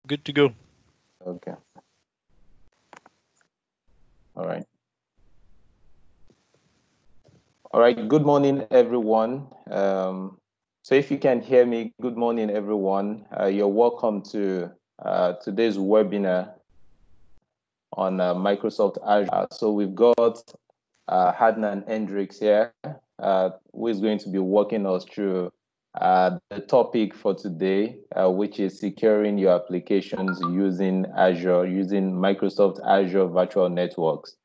Good to go. Okay. All right. All right. Good morning, everyone. So if you can hear me, good morning, everyone. You're welcome to today's webinar on Microsoft Azure. So we've got Adnan and Henricks here, who is going to be walking us through the topic for today, which is securing your applications using Azure, using Microsoft Azure Virtual Networks.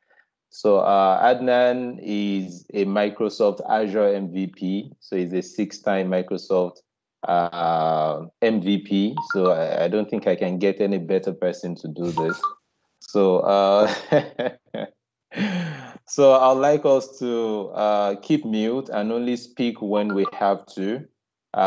So Adnan is a Microsoft Azure MVP. So he's a 6-time Microsoft MVP. So I don't think I can get any better person to do this. So so I'd like us to keep mute and only speak when we have to.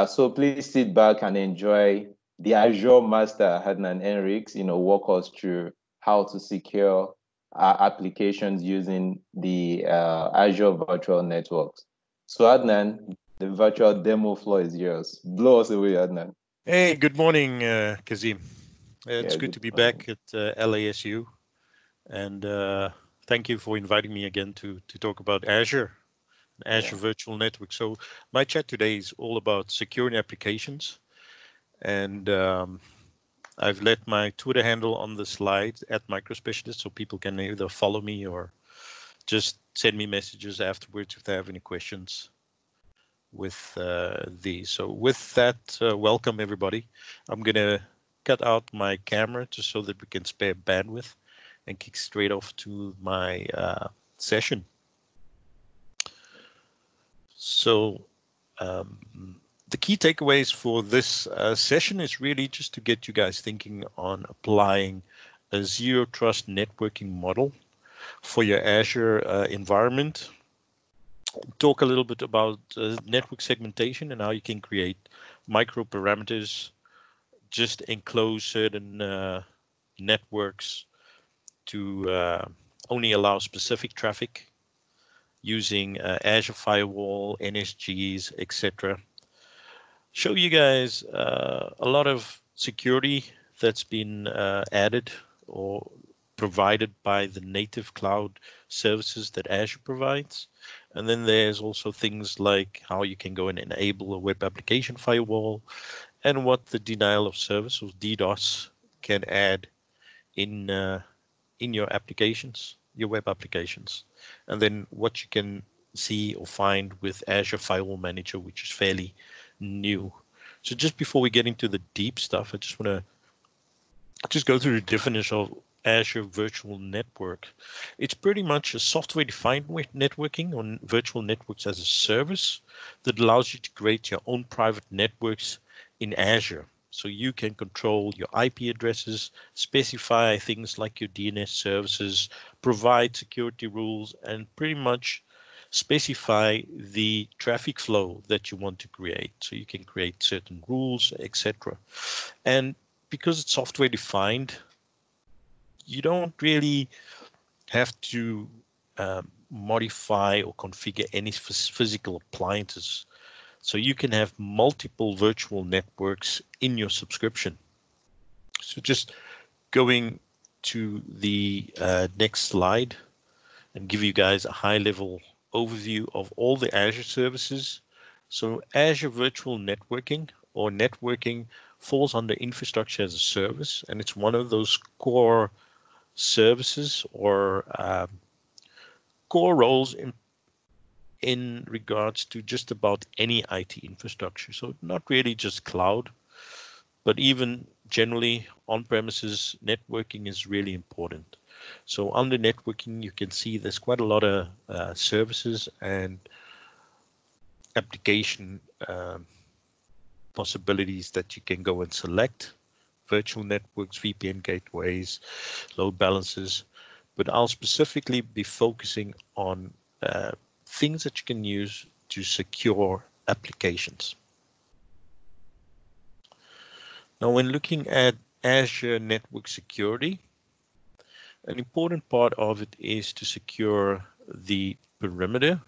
So please sit back and enjoy the Azure Master, Adnan Henricks, walk us through how to secure applications using the Azure Virtual Networks. So Adnan, the virtual demo floor is yours. Blow us away, Adnan. Hey, good morning, Kazim. It's Yeah, good to be morning. back at LASU, and thank you for inviting me again to talk about Azure Virtual Network. So my chat today is all about securing applications, and I've let my Twitter handle on the slide at MicroSpecialist, so people can either follow me or just send me messages afterwards if they have any questions with these. So with that, welcome everybody. I'm gonna cut out my camera just so that we can spare bandwidth and kick straight off to my session. So the key takeaways for this session is really just to get you guys thinking on applying a zero trust networking model for your Azure environment. Talk a little bit about network segmentation and how you can create micro parameters, just enclose certain networks to only allow specific traffic using Azure Firewall, NSGs, etc. Show you guys a lot of security that's been added or provided by the native cloud services that Azure provides. And then there's also things like how you can go and enable a web application firewall and what the denial of service or DDoS can add in your applications, your web applications. And then what you can see or find with Azure Firewall Manager, which is fairly new. So just before we get into the deep stuff, I just want to just go through the definition of Azure Virtual Network. It's pretty much a software-defined networking or virtual networks as a service that allows you to create your own private networks in Azure. So you can control your IP addresses, specify things like your DNS services, provide security rules, and pretty much specify the traffic flow that you want to create. So you can create certain rules, etc. And because it's software defined, you don't really have to modify or configure any physical appliances. So you can have multiple virtual networks in your subscription. So just going to the next slide and give you guys a high level overview of all the Azure services. So Azure Virtual Networking or networking falls under infrastructure as a service, and it's one of those core services or core roles in regards to just about any IT infrastructure. So not really just cloud, but even generally on-premises networking is really important. So under networking, you can see there's quite a lot of services and application possibilities that you can go and select. Virtual networks, VPN gateways, load balancers, but I'll specifically be focusing on things that you can use to secure applications. Now, when looking at Azure Network Security, an important part of it is to secure the perimeter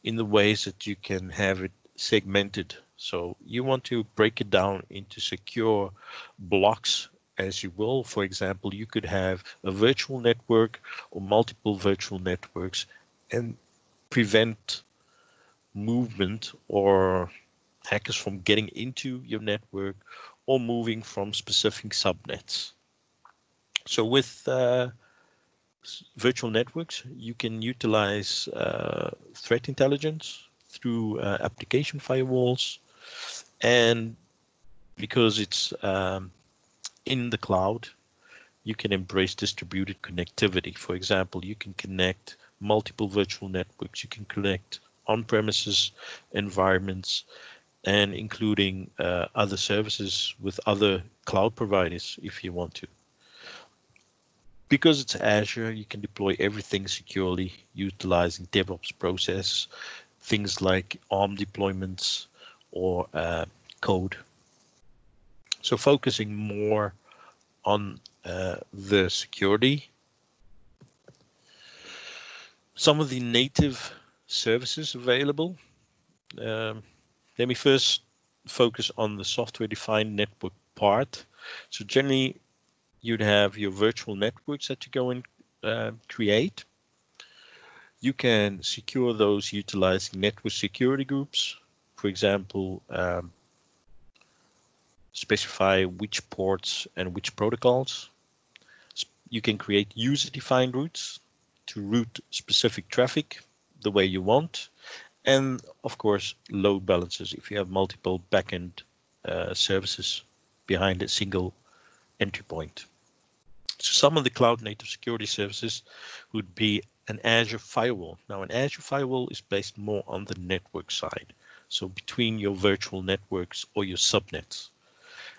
in the ways that you can have it segmented. So you want to break it down into secure blocks as you will. For example, you could have a virtual network or multiple virtual networks and prevent movement or hackers from getting into your network or moving from specific subnets. So with virtual networks, you can utilize threat intelligence through application firewalls, and because it's in the cloud, you can embrace distributed connectivity. For example, you can connect multiple virtual networks, you can connect on-premises environments, and including other services with other cloud providers if you want to. Because it's Azure, you can deploy everything securely utilizing DevOps process, things like ARM deployments or code. So focusing more on the security. Some of the native services available. Let me first focus on the software-defined network part. So generally, you'd have your virtual networks that you go and create. You can secure those utilizing network security groups. For example, specify which ports and which protocols. You can create user-defined routes to route specific traffic the way you want. And of course, load balancers if you have multiple backend services behind a single entry point. So some of the cloud native security services would be an Azure Firewall. Now, an Azure Firewall is based more on the network side, so between your virtual networks or your subnets.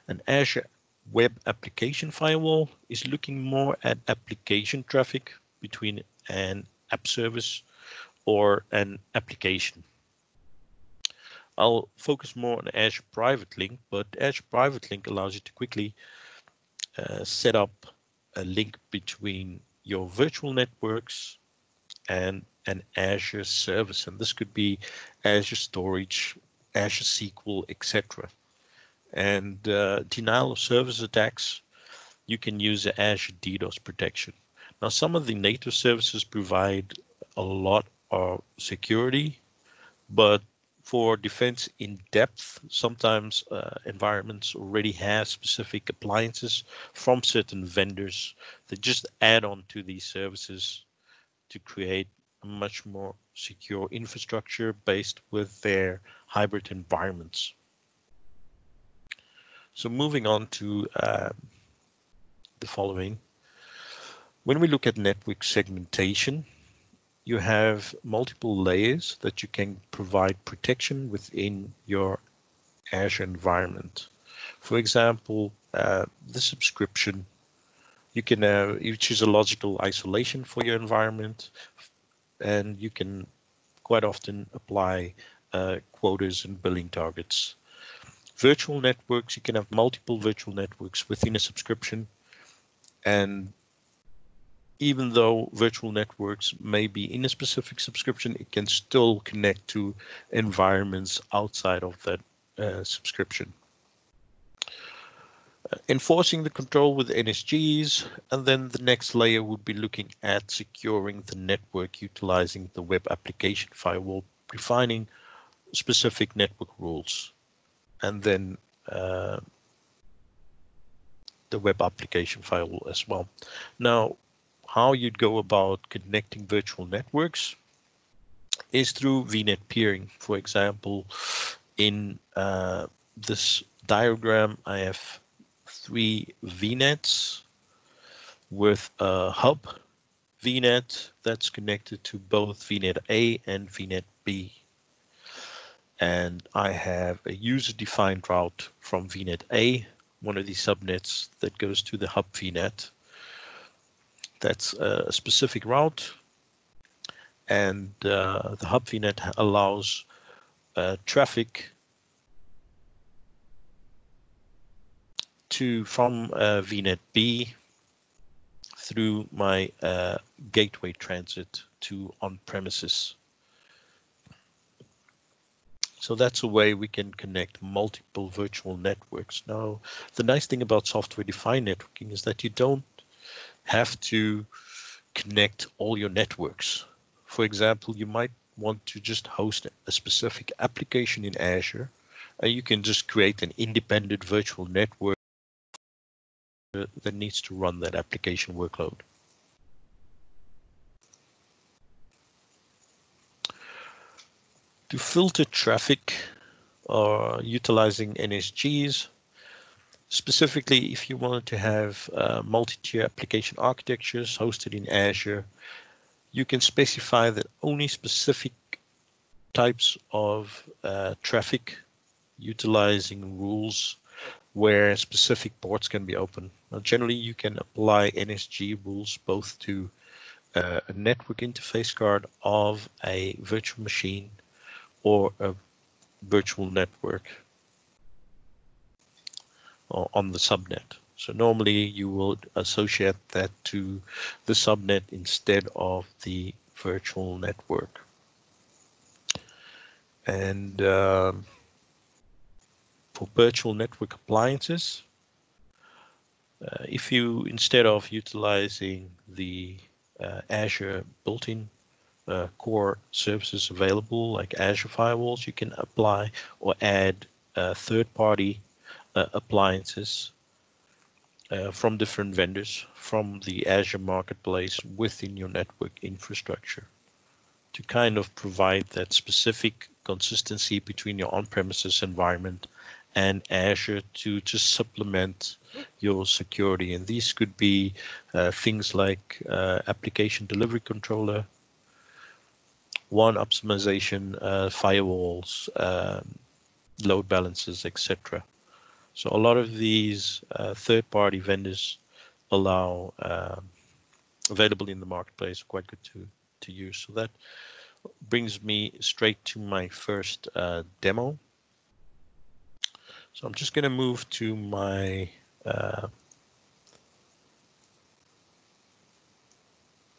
An Azure Web Application Firewall is looking more at application traffic between an app service or an application. I'll focus more on Azure Private Link, but Azure Private Link allows you to quickly set up a link between your virtual networks and an Azure service. And this could be Azure Storage, Azure SQL, etc. And denial of service attacks, you can use the Azure DDoS protection. Now, some of the native services provide a lot of security, but for defense in depth, sometimes environments already have specific appliances from certain vendors that just add on to these services to create a much more secure infrastructure based with their hybrid environments. So moving on to the following. When we look at network segmentation, you have multiple layers that you can provide protection within your Azure environment. For example, the subscription, you choose a logical isolation for your environment, and you can quite often apply quotas and billing targets. Virtual networks, you can have multiple virtual networks within a subscription, and even though virtual networks may be in a specific subscription, it can still connect to environments outside of that subscription. Enforcing the control with NSGs, and then the next layer would be looking at securing the network utilizing the web application firewall, defining specific network rules, and then the web application firewall as well. Now, how you'd go about connecting virtual networks is through VNet Peering. For example, in this diagram, I have 3 VNets with a hub VNet that's connected to both VNet A and VNet B. And I have a user-defined route from VNet A, one of these subnets that goes to the hub VNet. That's a specific route, and the hub VNet allows traffic from VNet B through my gateway transit to on-premises. So that's a way we can connect multiple virtual networks. Now, the nice thing about software-defined networking is that you don't have to connect all your networks. For example, you might want to just host a specific application in Azure, and you can just create an independent virtual network that needs to run that application workload. To filter traffic or utilizing NSGs, specifically if you wanted to have multi-tier application architectures hosted in Azure, you can specify that only specific types of traffic utilizing rules where specific ports can be open. Now, generally, you can apply NSG rules both to a network interface card of a virtual machine or a virtual network or on the subnet. So normally you will associate that to the subnet instead of the virtual network. And for virtual network appliances, if you, instead of utilizing the Azure built-in core services available like Azure firewalls, you can apply or add third-party appliances from different vendors from the Azure marketplace within your network infrastructure to kind of provide that specific consistency between your on-premises environment and Azure to just supplement your security. And these could be things like application delivery controller, WAN optimization, firewalls, load balancers, etc. So a lot of these third-party vendors allow available in the marketplace, quite good to use. So that brings me straight to my first demo. So I'm just going to move to my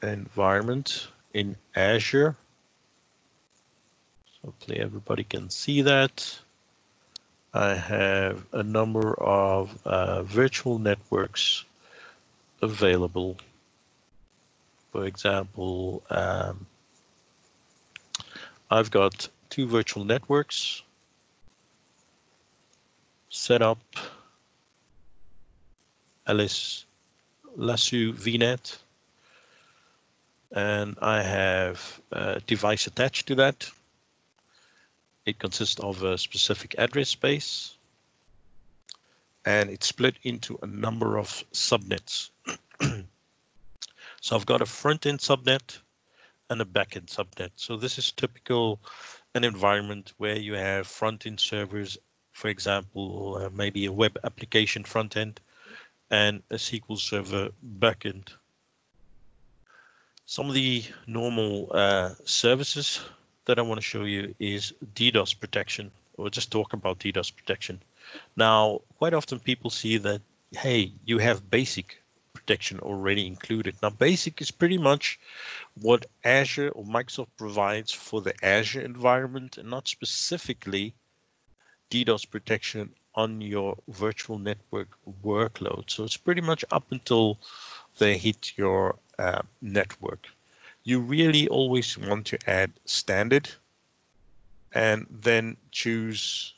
environment in Azure. So hopefully everybody can see that. I have a number of virtual networks available. For example, I've got 2 virtual networks set up. Alice Lasso VNet, and I have a device attached to that. It consists of a specific address space, and it's split into a number of subnets. So I've got a front-end subnet and a back-end subnet. So this is typical an environment where you have front-end servers, for example, maybe a web application front-end and a SQL Server backend. Some of the normal services that I want to show you is DDoS protection. We'll just talk about DDoS protection. Now, quite often people see that, hey, you have basic protection already included. Now, basic is pretty much what Azure or Microsoft provides for the Azure environment and not specifically DDoS protection on your virtual network workload. So it's pretty much up until they hit your network. You really always want to add standard and then choose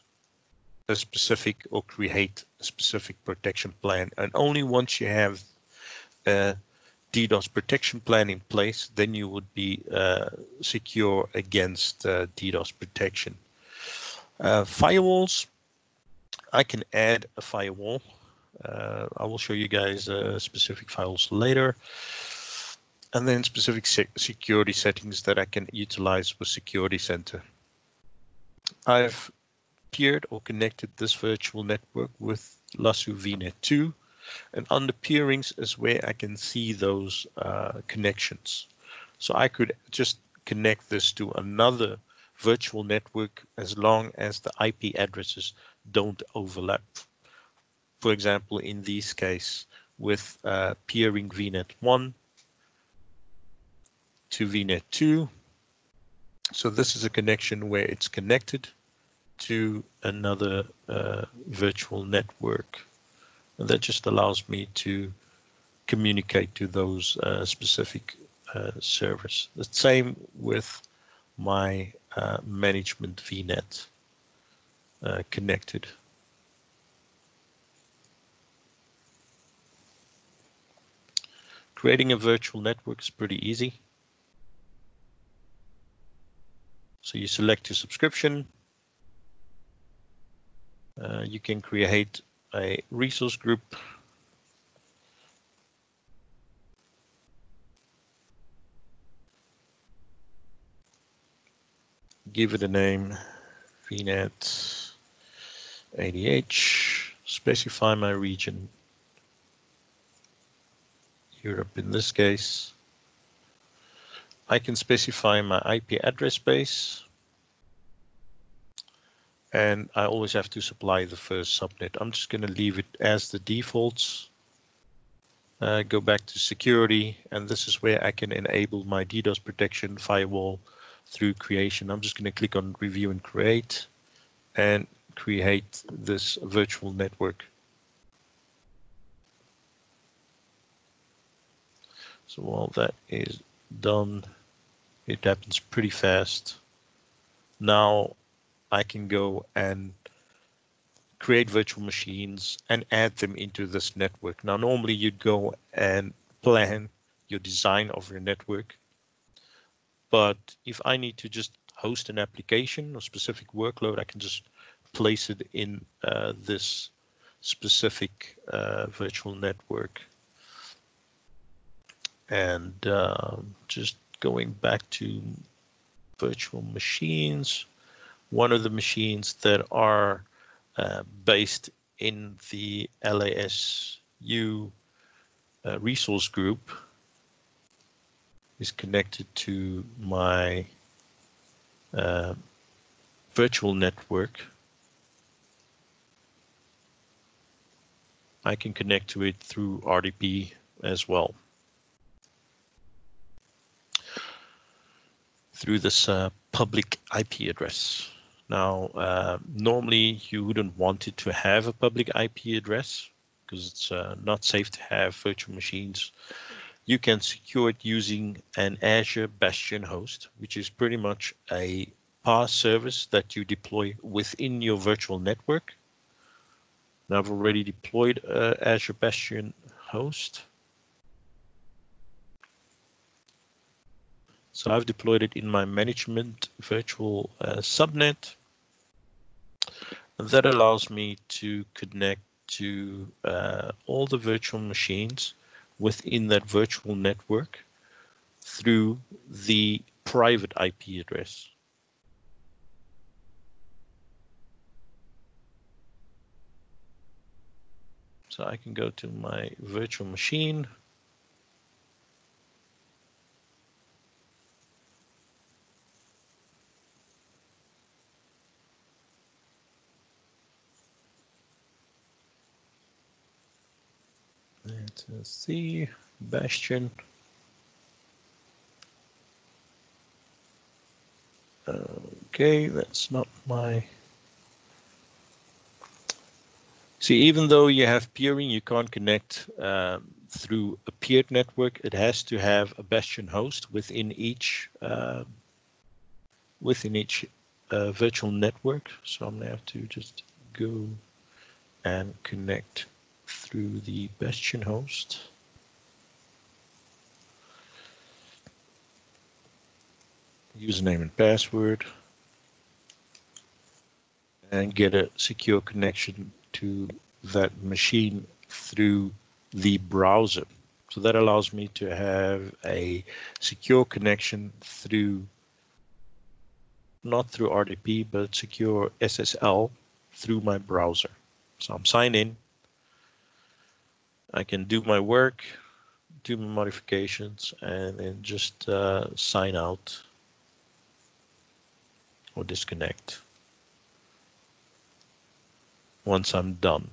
a specific or create a specific protection plan. And only once you have a DDoS protection plan in place, then you would be secure against DDoS protection. Firewalls, I can add a firewall. I will show you guys specific files later. And then specific security settings that I can utilize with Security Center. I've peered or connected this virtual network with Lasso VNet 2. And under peerings is where I can see those connections. So I could just connect this to another virtual network as long as the IP addresses don't overlap. For example, in this case, with peering VNet 1 to VNet 2. So this is a connection where it's connected to another virtual network. And that just allows me to communicate to those specific servers. The same with my management VNet connected. Creating a virtual network is pretty easy. So you select your subscription. You can create a resource group. Give it a name, VNet ADH, specify my region, Europe in this case. I can specify my IP address space. And I always have to supply the first subnet. I'm just going to leave it as the defaults. Go back to security, and this is where I can enable my DDoS protection firewall through creation. I'm just going to click on review and create this virtual network. So while that is done, it happens pretty fast. Now I can go and create virtual machines and add them into this network. Now, normally you'd go and plan your design of your network. But if I need to just host an application or specific workload, I can just place it in this specific virtual network. And just going back to virtual machines, one of the machines that are based in the LASU resource group is connected to my virtual network. I can connect to it through RDP as well. Through this public IP address. Now, normally you wouldn't want it to have a public IP address because it's not safe to have virtual machines. You can secure it using an Azure Bastion host, which is pretty much a PaaS service that you deploy within your virtual network. Now I've already deployed Azure Bastion host. So I've deployed it in my management virtual subnet. And that allows me to connect to all the virtual machines within that virtual network through the private IP address. So I can go to my virtual machine. Let's see, Bastion. Okay, that's not my. See, even though you have peering, you can't connect through a peered network. It has to have a Bastion host within each virtual network. So I'm gonna have to just go and connect through the Bastion host. Username and password, and get a secure connection to that machine through the browser. So that allows me to have a secure connection through, not through RDP, but secure SSL through my browser. So I'm signed in. I can do my work, do my modifications, and then just sign out or disconnect once I'm done.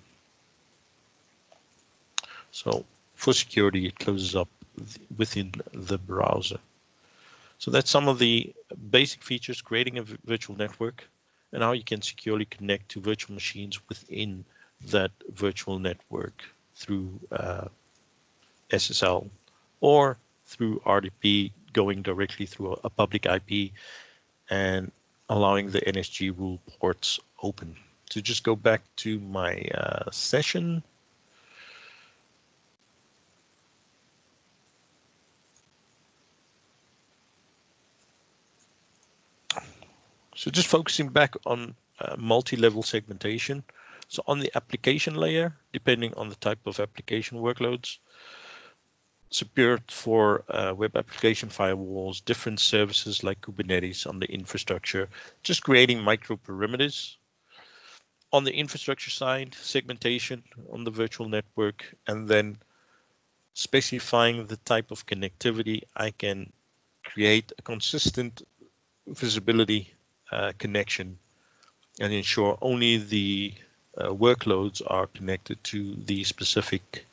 So for security, it closes up within the browser. So that's some of the basic features, creating a virtual network. and how you can securely connect to virtual machines within that virtual network through SSL or through RDP, going directly through a public IP and allowing the NSG rule ports open. To just go back to my session. So just focusing back on multi-level segmentation. So on the application layer, depending on the type of application workloads, support for web application firewalls, different services like Kubernetes on the infrastructure, just creating micro perimeters. On the infrastructure side, segmentation on the virtual network, and then specifying the type of connectivity. I can create a consistent visibility connection and ensure only the workloads are connected to the specific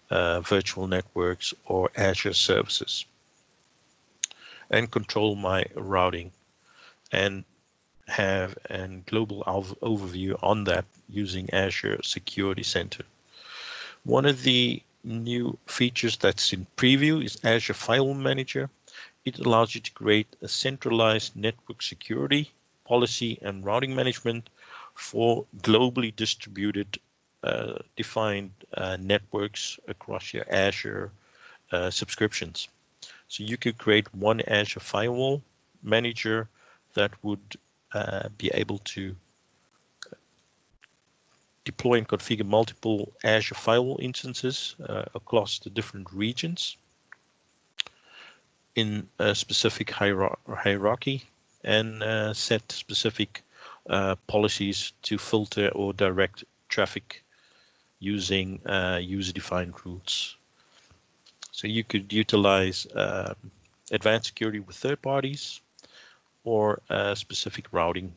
virtual networks or Azure services, and control my routing and have a global overview on that using Azure Security Center. One of the new features that's in preview is Azure Firewall Manager. It allows you to create a centralized network security policy and routing management for globally distributed defined networks across your Azure subscriptions. So you could create one Azure Firewall Manager that would be able to deploy and configure multiple Azure Firewall instances across the different regions in a specific hierarchy, and set specific policies to filter or direct traffic using user-defined routes. So you could utilize advanced security with third parties or specific routing.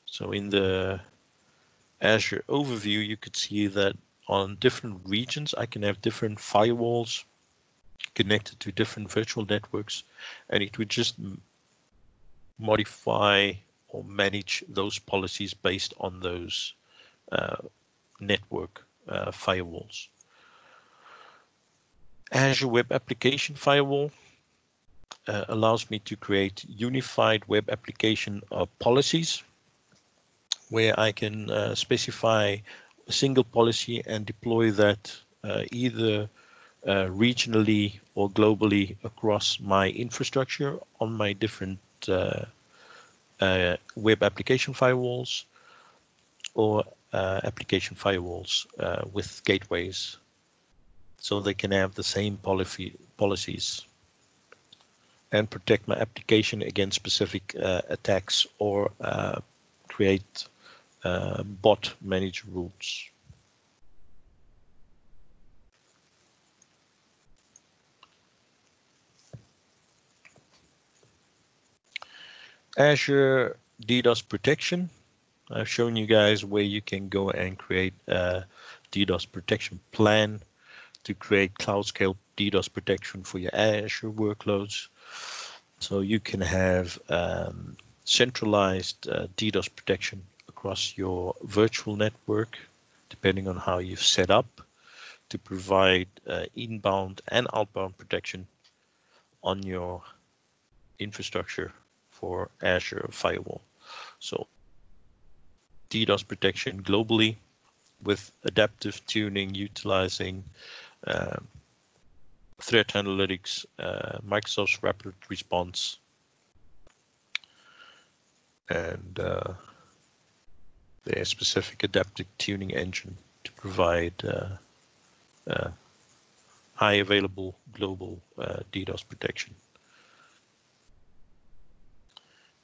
So in the Azure overview, you could see that on different regions, I can have different firewalls connected to different virtual networks, and it would just modify or manage those policies based on those network firewalls. Azure Web Application Firewall allows me to create unified web application policies where I can specify a single policy and deploy that either regionally or globally across my infrastructure on my different web application firewalls or application firewalls with gateways, so they can have the same policies and protect my application against specific attacks or create bot managed rules. Azure DDoS protection. I've shown you guys where you can go and create a DDoS protection plan to create cloud scale DDoS protection for your Azure workloads. So you can have centralized DDoS protection across your virtual network, depending on how you've set up, to provide inbound and outbound protection on your infrastructure for Azure Firewall. So DDoS protection globally with adaptive tuning utilizing threat analytics, Microsoft's rapid response, and their specific adaptive tuning engine to provide high available global DDoS protection.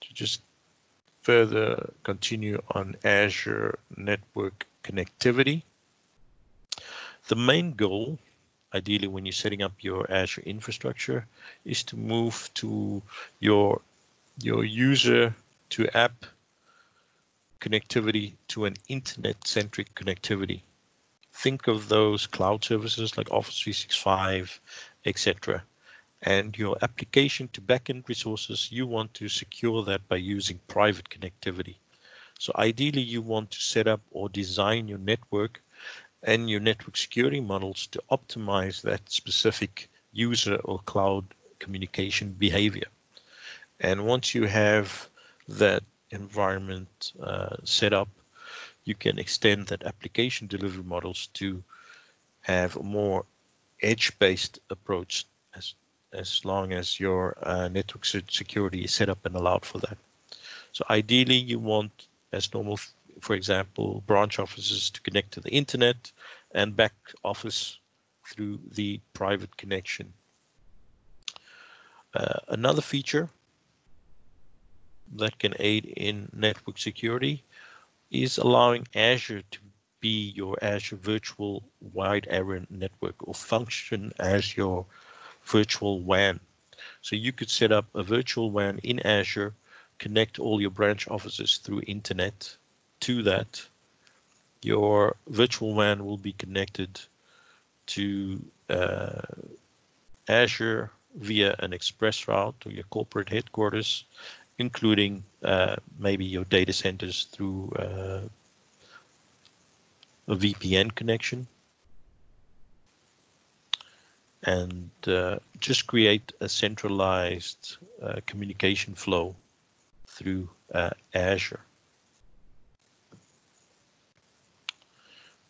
To just further continue on Azure network connectivity, the main goal, ideally when you're setting up your Azure infrastructure, is to move to your user to app connectivity to an internet-centric connectivity. Think of those cloud services like Office 365, etc., And your application to backend resources, you want to secure that by using private connectivity. So ideally, you want to set up or design your network and your network security models to optimize that specific user or cloud communication behavior. And once you have that environment set up, you can extend that application delivery models to have a more edge-based approach as long as your network security is set up and allowed for that. So ideally, you want, as normal, for example, branch offices to connect to the internet and back office through the private connection. Another feature that can aid in network security is allowing Azure to be your Azure Virtual Wide Area Network or function as your virtual WAN. So you could set up a virtual WAN in Azure, connect all your branch offices through internet to that. Your virtual WAN will be connected to Azure via an express route to your corporate headquarters, including maybe your data centers through a VPN connection. And just create a centralized communication flow through Azure.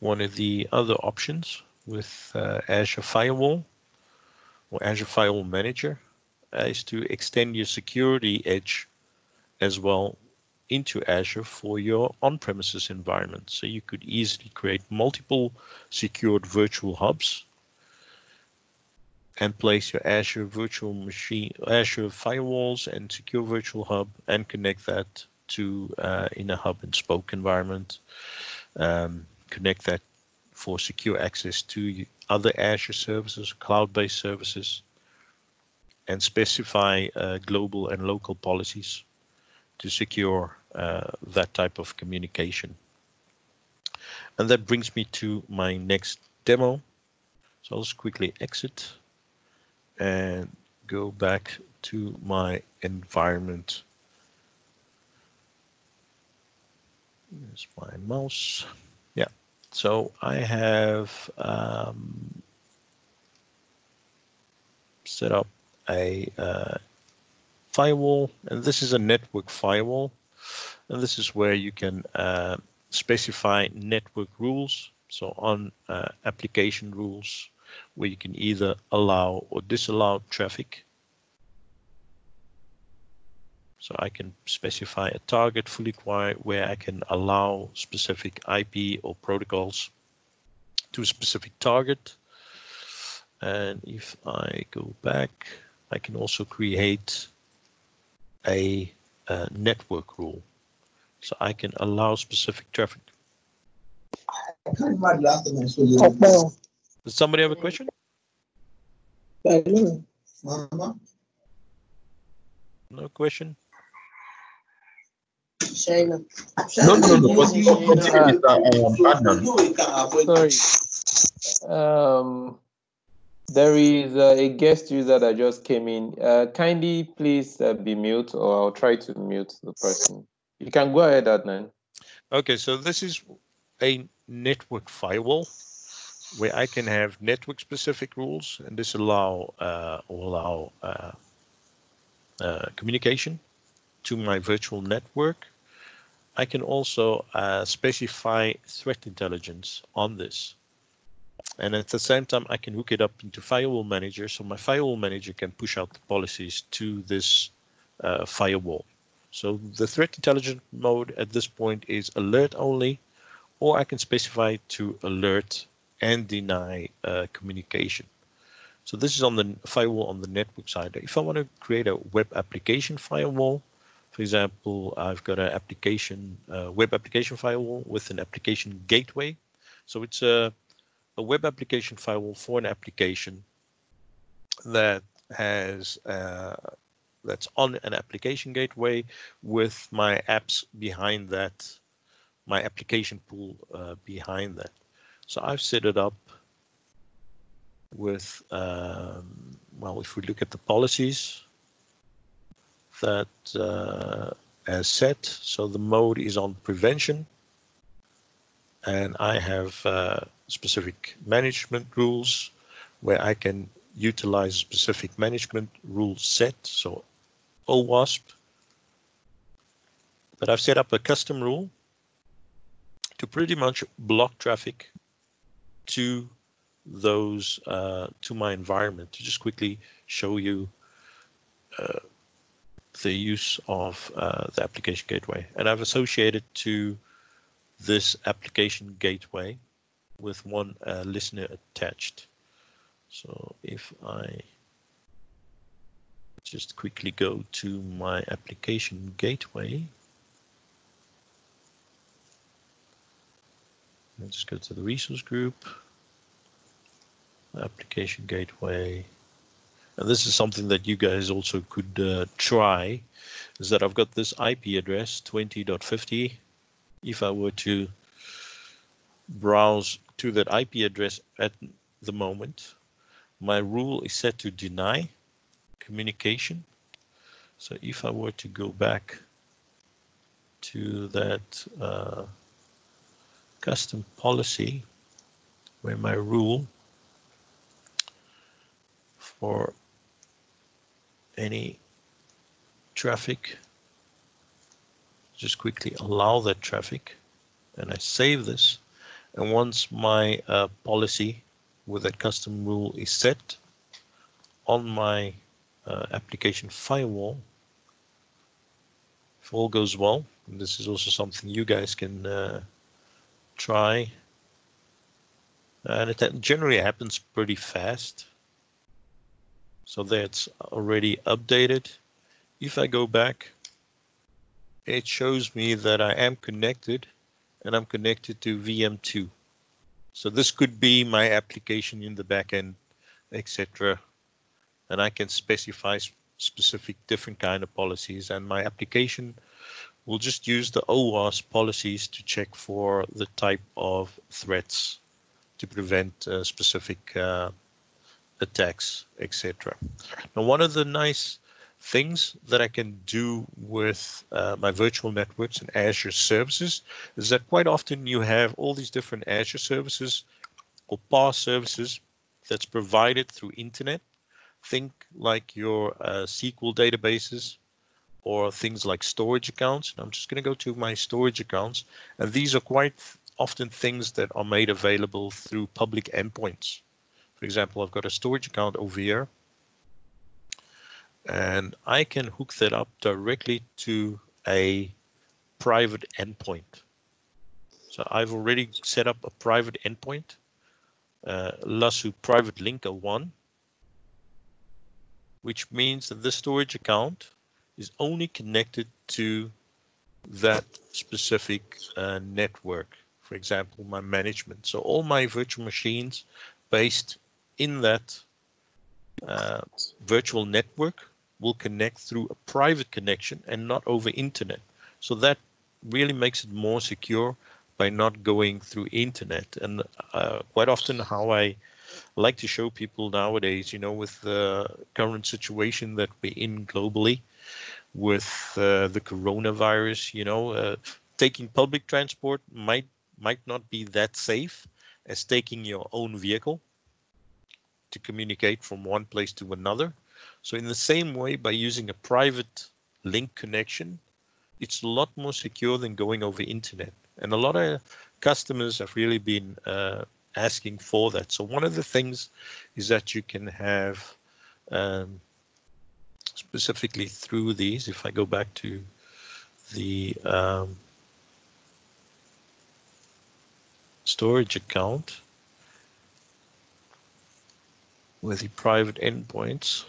One of the other options with Azure Firewall or Azure Firewall Manager is to extend your security edge as well into Azure for your on-premises environment. So you could easily create multiple secured virtual hubs and place your Azure virtual machine, Azure firewalls and secure virtual hub and connect that to in a hub and spoke environment. Connect that for secure access to other Azure services, cloud-based services, and specify global and local policies to secure that type of communication. And that brings me to my next demo. So I'll just quickly exit and go back to my environment. Here's my mouse. Yeah, so I have set up a firewall, and this is a network firewall, and this is where you can specify network rules. So on application rules, where you can either allow or disallow traffic. So I can specify a target fully quiet where I can allow specific IP or protocols to a specific target. And if I go back, I can also create a network rule. So I can allow specific traffic. Does somebody have a question? No question? No. Sorry. There is a guest user that just came in. Kindly please be mute, or I'll try to mute the person. You can go ahead, Adnan. Okay, so this is a network firewall where I can have network specific rules and disallow or allow communication to my virtual network. I can also specify threat intelligence on this. And at the same time, I can hook it up into Firewall Manager, so my Firewall Manager can push out the policies to this firewall. So the threat intelligence mode at this point is alert only, or I can specify to alert and deny communication. So this is on the firewall on the network side. If I want to create a web application firewall, for example, I've got an application, web application firewall with an application gateway. So it's a web application firewall for an application that has that's on an application gateway with my apps behind that, my application pool behind that. So I've set it up with well, if we look at the policies that as set, so the mode is on prevention, and I have specific management rules where I can utilize specific management rule set, so OWASP. But I've set up a custom rule to pretty much block traffic to those to my environment, to just quickly show you the use of the application gateway. And I've associated to this application gateway with one listener attached. So if I just quickly go to my application gateway, and just go to the resource group, application gateway. And this is something that you guys also could try, is that I've got this IP address 20.50. If I were to browse to that IP address at the moment, my rule is set to deny communication. So if I were to go back to that custom policy, where my rule for any traffic, just quickly allow that traffic, and I save this. And once my policy with that custom rule is set on my application firewall, if all goes well, and this is also something you guys can try, and it generally happens pretty fast. So that's already updated. If I go back, it shows me that I am connected, and I'm connected to VM2. So this could be my application in the backend, etc. And I can specify specific different kind of policies, and my application will just use the OWASP policies to check for the type of threats to prevent specific attacks, etc. Now, one of the nice things that I can do with my virtual networks and Azure services is that quite often you have all these different Azure services or PaaS services that's provided through internet. Think like your SQL databases or things like storage accounts. And I'm just going to go to my storage accounts, and these are quite often things that are made available through public endpoints. For example, I've got a storage account over here, and I can hook that up directly to a private endpoint. So I've already set up a private endpoint, LASU private linker 1, which means that this storage account is only connected to that specific network. For example, my management. So all my virtual machines based in that virtual network will connect through a private connection and not over internet. So that really makes it more secure by not going through internet. And quite often how I like to show people nowadays, you know, with the current situation that we're in globally with the coronavirus, you know, taking public transport might not be that safe as taking your own vehicle to communicate from one place to another. So in the same way, by using a private link connection, it's a lot more secure than going over internet. And a lot of customers have really been asking for that. So one of the things is that you can have specifically through these, if I go back to the storage account with the private endpoints.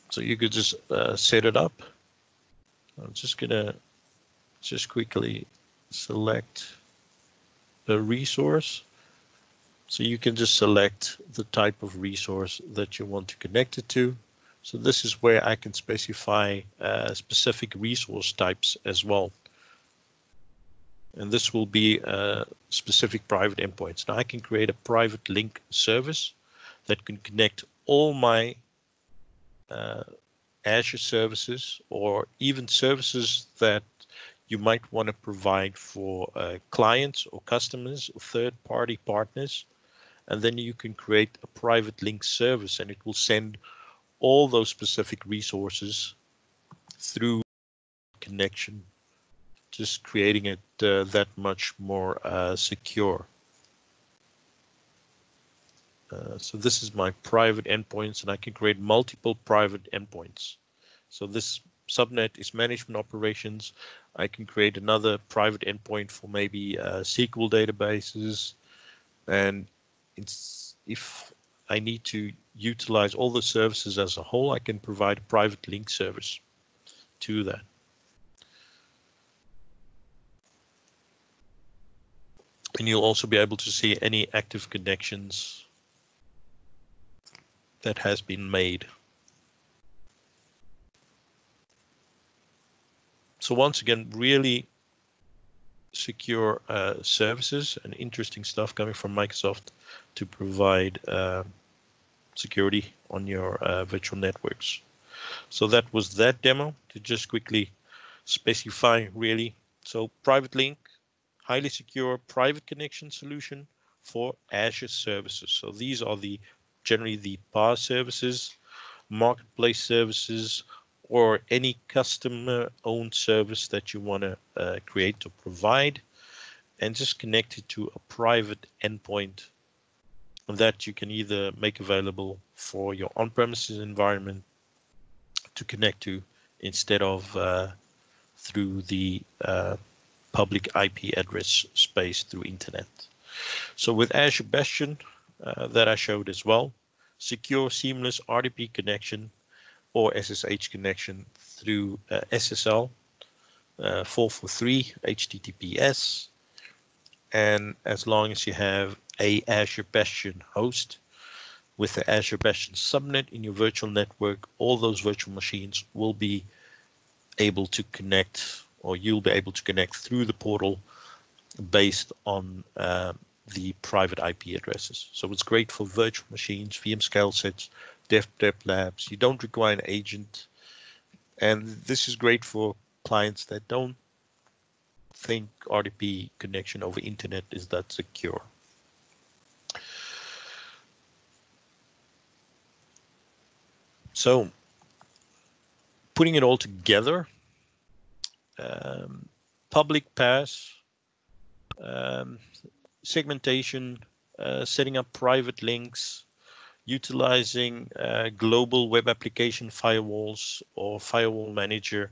So you could just set it up. I'm just gonna quickly select a resource. So you can just select the type of resource that you want to connect it to. So this is where I can specify specific resource types as well. And this will be specific private endpoints. Now I can create a private link service that can connect all my Azure services, or even services that you might want to provide for clients or customers or third-party partners. And then you can create a private link service, and it will send all those specific resources through connection, just creating it that much more secure. So this is my private endpoints, and I can create multiple private endpoints. So this subnet is management operations. I can create another private endpoint for maybe SQL databases. And if I need to utilize all the services as a whole, I can provide a private link service to that. And you'll also be able to see any active connections that has been made. So once again, really secure services and interesting stuff coming from Microsoft to provide security on your virtual networks. So that was that demo to just quickly specify really. So private link, highly secure private connection solution for Azure services. So these are generally the PaaS services, marketplace services, or any customer owned service that you want to create or provide, and just connect it to a private endpoint that you can either make available for your on-premises environment to connect to instead of through the public IP address space through internet. So with Azure Bastion that I showed as well, secure seamless RDP connection or SSH connection through SSL 443 HTTPS. And as long as you have a Azure Bastion host with the Azure Bastion subnet in your virtual network, all those virtual machines will be able to connect, or you'll be able to connect through the portal based on the private IP addresses. So it's great for virtual machines, VM scale sets, dev labs. You don't require an agent. And this is great for clients that don't think RDP connection over internet is that secure. So putting it all together, public PaaS, segmentation, setting up private links, utilizing global web application firewalls or firewall manager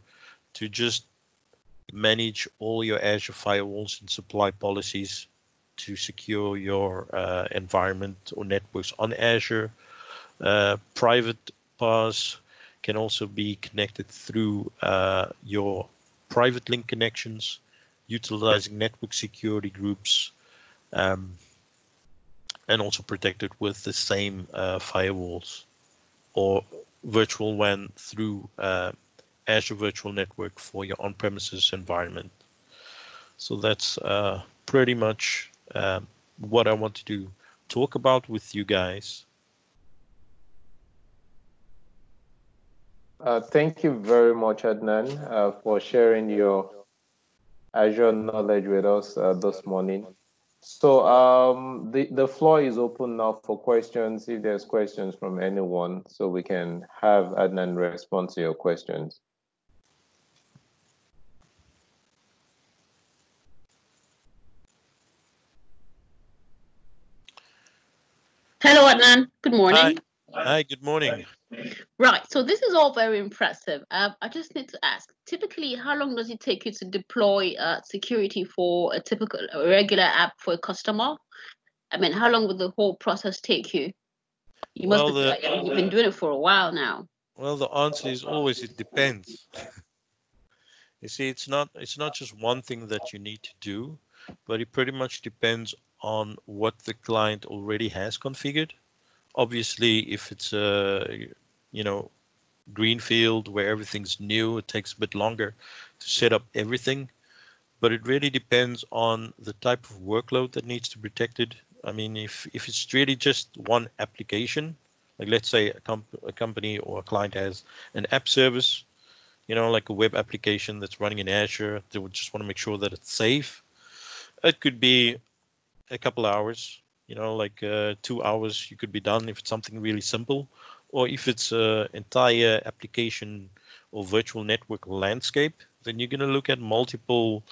to just manage all your Azure firewalls and supply policies to secure your environment or networks on Azure. Private PaaS can also be connected through your private link connections, utilizing network security groups, and also protected with the same firewalls or virtual WAN through Azure Virtual Network for your on-premises environment. So that's pretty much what I wanted to talk about with you guys. Thank you very much, Adnan, for sharing your Azure knowledge with us this morning. So the floor is open now for questions, if there's questions from anyone, so we can have Adnan respond to your questions. Hello, Adnan. Good morning. Hi, good morning. Right, so this is all very impressive. I just need to ask, typically, how long does it take you to deploy security for a regular app for a customer? I mean, how long would the whole process take you? You must have, you've been doing it for a while now. Well, the answer is always it depends. You see, it's not just one thing that you need to do, but it pretty much depends on what the client already has configured. Obviously, if it's a greenfield where everything's new, it takes a bit longer to set up everything. but it really depends on the type of workload that needs to be protected. I mean, if it's really just one application, like let's say a company or a client has an app service, you know, like a web application that's running in Azure, they would just want to make sure that it's safe. It could be a couple hours, you know, like 2 hours you could be done if it's something really simple, or if it's an entire application or virtual network landscape, then you're going to look at multiple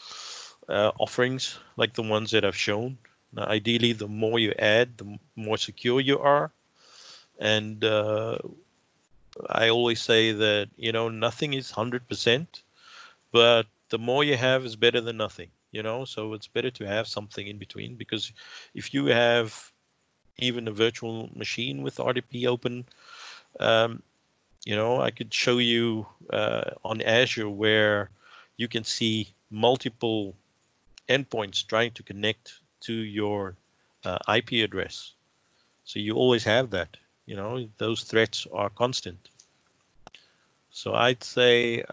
offerings like the ones that I've shown. Now, ideally, the more you add, the more secure you are. And I always say that, you know, nothing is 100%, but the more you have is better than nothing, you know, so it's better to have something in between, because if you have even a virtual machine with RDP open, you know, I could show you on Azure where you can see multiple endpoints trying to connect to your IP address. So you always have that, you know, those threats are constant. So I'd say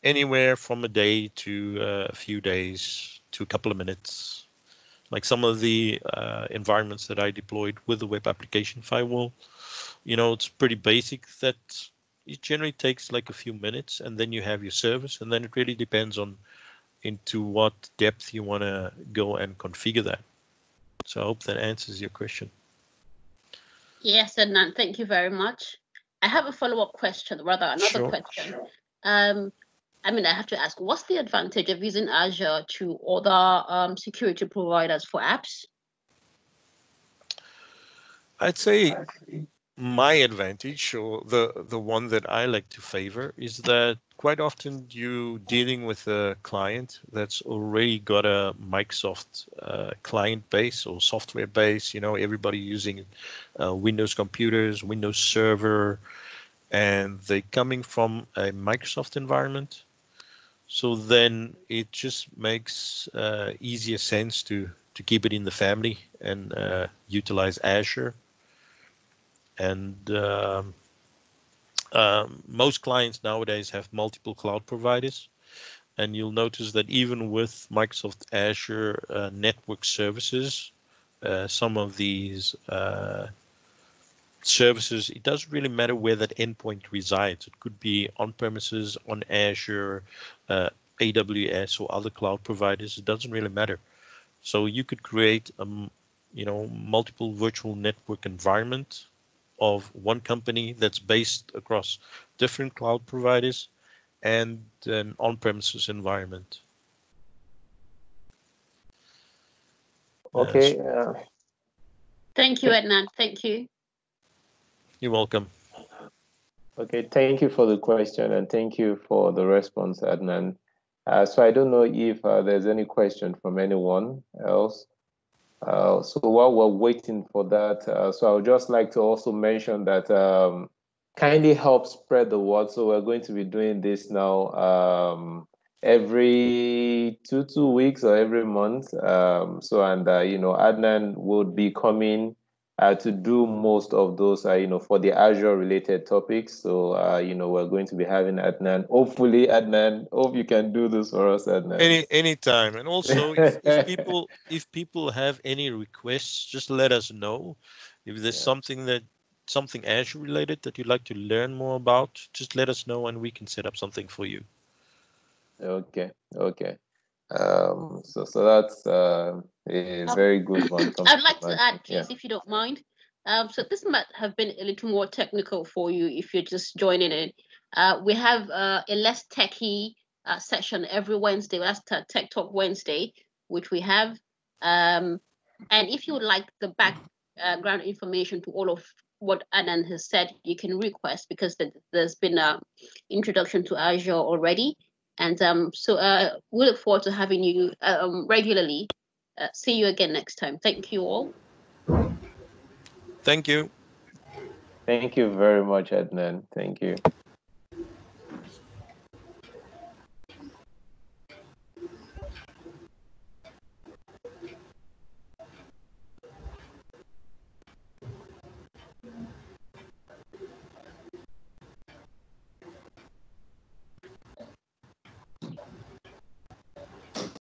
anywhere from a day to a few days to a couple of minutes. Like some of the environments that I deployed with the web application firewall, you know, it's pretty basic that it generally takes like a few minutes, and then you have your service, and then it really depends on into what depth you want to go and configure that. So I hope that answers your question. Yes, Adnan, thank you very much. I have a follow-up question, rather another question. I mean, I have to ask, what's the advantage of using Azure to other security providers for apps? I'd say my advantage, or the one that I like to favor, is that quite often you dealing with a client that's already got a Microsoft client base or software base, you know, everybody using Windows computers, Windows Server, and they coming from a Microsoft environment. So then it just makes easier sense to keep it in the family and utilize Azure. And most clients nowadays have multiple cloud providers, and you'll notice that even with Microsoft Azure network services, some of these services, it doesn't really matter where that endpoint resides. It could be on premises, on Azure, AWS, or other cloud providers. It doesn't really matter. So you could create you know, multiple virtual network environment of one company that's based across different cloud providers and an on-premises environment. Okay. Thank you, Adnan. Thank you. You're welcome. Okay, thank you for the question, and thank you for the response, Adnan. So I don't know if there's any question from anyone else. So while we're waiting for that, so I would just like to also mention that kindly help spread the word. So we're going to be doing this now every two weeks or every month. So and you know, Adnan would be coming to do most of those, you know, for the Azure related topics. So, you know, we're going to be having Adnan. Hopefully, Adnan, hope you can do this for us, Adnan. Anytime. And also, if people have any requests, just let us know. If there's something Azure related that you'd like to learn more about, just let us know and we can set up something for you. Okay. So that's a very good one. I'd like to add, please, if you don't mind. So this might have been a little more technical for you if you're just joining in. We have a less techy session every Wednesday. That's Tech Talk Wednesday, which we have. And if you would like the background information to all of what Adnan has said, you can request, because there's been an introduction to Azure already. And so we look forward to having you regularly. See you again next time. Thank you all. Thank you. Thank you very much, Adnan. Thank you.